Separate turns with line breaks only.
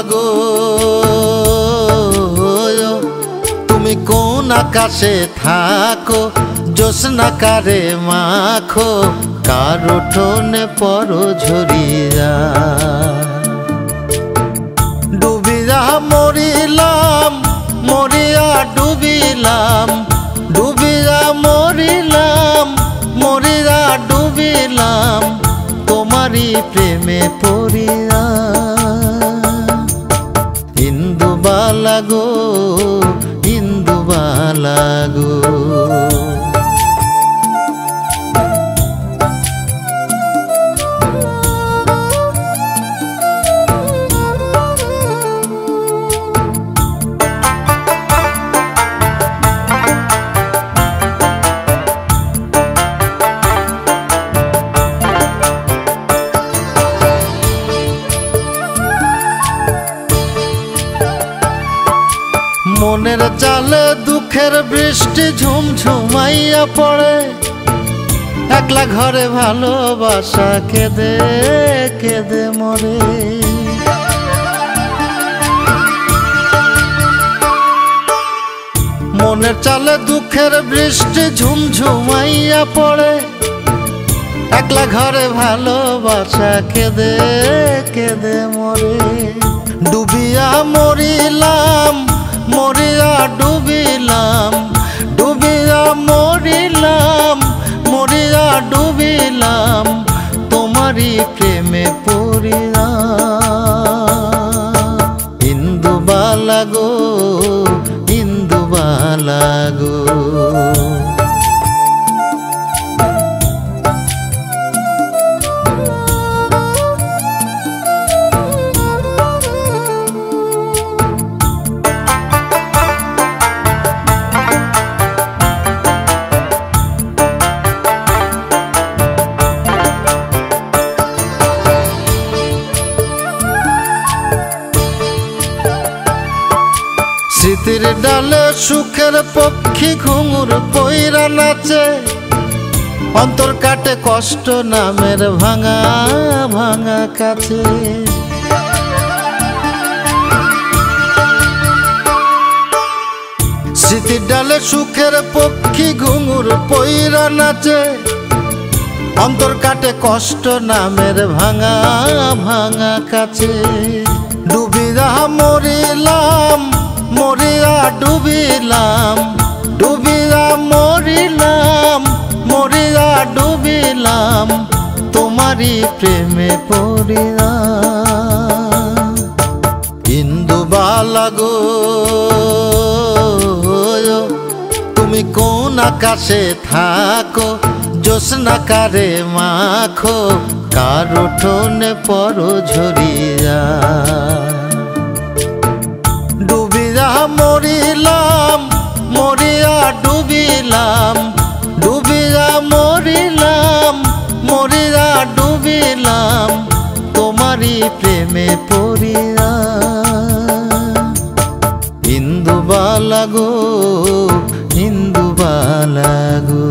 গো তুমি কোন আকাশে থাকো, জ্যোৎস্না কারে মাখো, কার উঠোনে পরো ঝরিয়া। ডুবিয়া মরিলাম, মরিয়া ডুবিলাম, ডুবিয়া মরিলাম, মরিয়া ডুবিলাম, তোমারই প্রেমে পড়িয়া। ইন্দুবালা গো, ইন্দুবালা গো। মনের জালে দুঃখের বৃষ্টি ঝুমঝুমাইয়া পড়ে, একলা ঘরে ভালোবাসা কেঁদে কেঁদে মরে। মনের জালে দুঃখের বৃষ্টি ঝুমঝুমাইয়া পড়ে, একলা ঘরে ভালোবাসা কেঁদে কেঁদে মরে। ডুবিয়া মরিলাম, মরিয়া ডুবিলাম, ডুবিয়া মরিলাম, মরিয়া ডুবিলাম, তোমারই প্রেমে পড়িয়া। ইন্দুবালা গো, ইন্দুবালা গো। স্মৃতির ডালে সুখের পক্ষী ঘুঙুর পইরা নাচে, অন্তর কাটে কষ্ট নামের ভাঙা ভাঙা কাছে। স্মৃতির ডালে সুখের পক্ষী ঘুঙুর পইরা নাচে, অন্তর কাটে কষ্ট নামের ভাঙা ভাঙা কাছে। ডুবিয়া মরিলাম, মরিয়া ডুবিলাম, ডুবিয়া মরিলাম, মরিয়া ডুবিলাম, তোমারই প্রেমে পড়িয়া। ইন্দুবালা গো তুমি কোন আকাশে থাকো, জ্যোৎস্না কারে মাখো, কার উঠোনে পরো ঝরিয়া। ডুবিয়া মরিলাম, মরিয়া ডুবিলাম, ডুবিয়া মরিলাম, মরিয়া ডুবিলাম, তোমারই প্রেমে পড়িয়া। ইন্দুবালা গো, ইন্দুবালা গো।